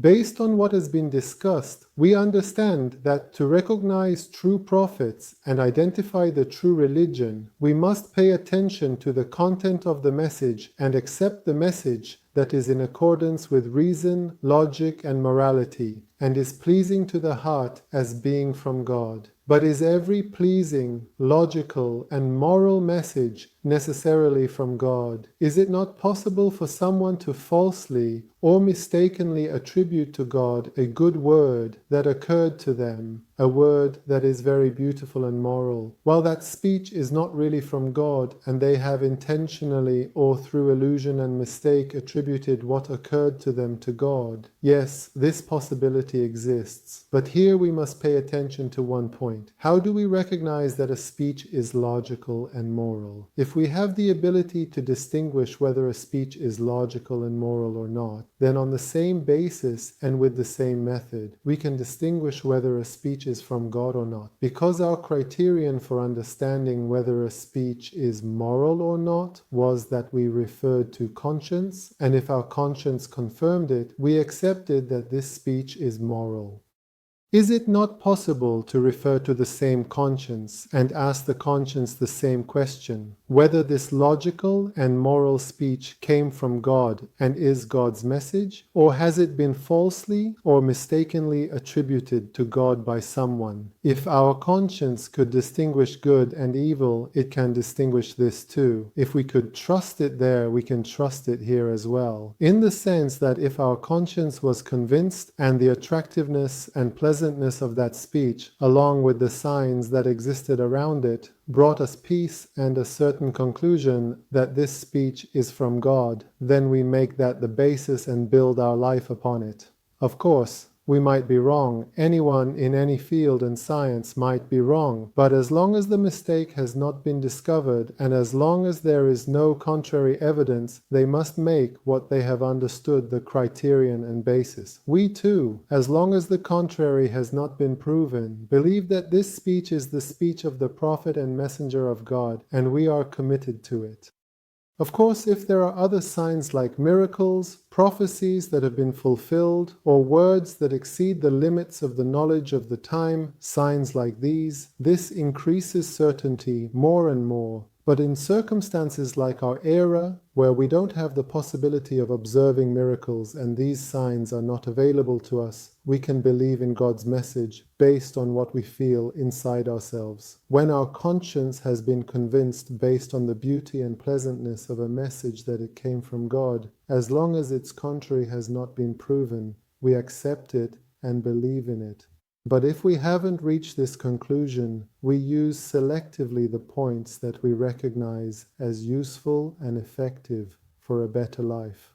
Based on what has been discussed, we understand that to recognize true prophets and identify the true religion, we must pay attention to the content of the message and accept the message that is in accordance with reason, logic, and morality, and is pleasing to the heart as being from God. But is every pleasing, logical, and moral message necessarily from God? Is it not possible for someone to falsely or mistakenly attribute to God a good word that occurred to them, a word that is very beautiful and moral, while that speech is not really from God and they have intentionally or through illusion and mistake attributed what occurred to them to God? Yes, this possibility exists, but here we must pay attention to one point. How do we recognize that a speech is logical and moral? If we have the ability to distinguish whether a speech is logical and moral or not, then on the same basis and with the same method, we can distinguish whether a speech is from God or not. Because our criterion for understanding whether a speech is moral or not was that we referred to conscience, and if our conscience confirmed it, we accepted that this speech is moral. Is it not possible to refer to the same conscience and ask the conscience the same question, whether this logical and moral speech came from God and is God's message, or has it been falsely or mistakenly attributed to God by someone? If our conscience could distinguish good and evil, it can distinguish this too. If we could trust it there, we can trust it here as well. In the sense that if our conscience was convinced and the attractiveness and pleasantness of that speech, along with the signs that existed around it, brought us peace and a certain conclusion that this speech is from God, then we make that the basis and build our life upon it. Of course, we might be wrong. Anyone in any field in science might be wrong. But as long as the mistake has not been discovered, and as long as there is no contrary evidence, they must make what they have understood the criterion and basis. We too, as long as the contrary has not been proven, believe that this speech is the speech of the prophet and messenger of God, and we are committed to it. Of course, if there are other signs like miracles, prophecies that have been fulfilled, or words that exceed the limits of the knowledge of the time, signs like these, this increases certainty more and more. But in circumstances like our era, where we don't have the possibility of observing miracles and these signs are not available to us, we can believe in God's message based on what we feel inside ourselves. When our conscience has been convinced based on the beauty and pleasantness of a message that it came from God, as long as its contrary has not been proven, we accept it and believe in it. But if we haven't reached this conclusion, we use selectively the points that we recognize as useful and effective for a better life.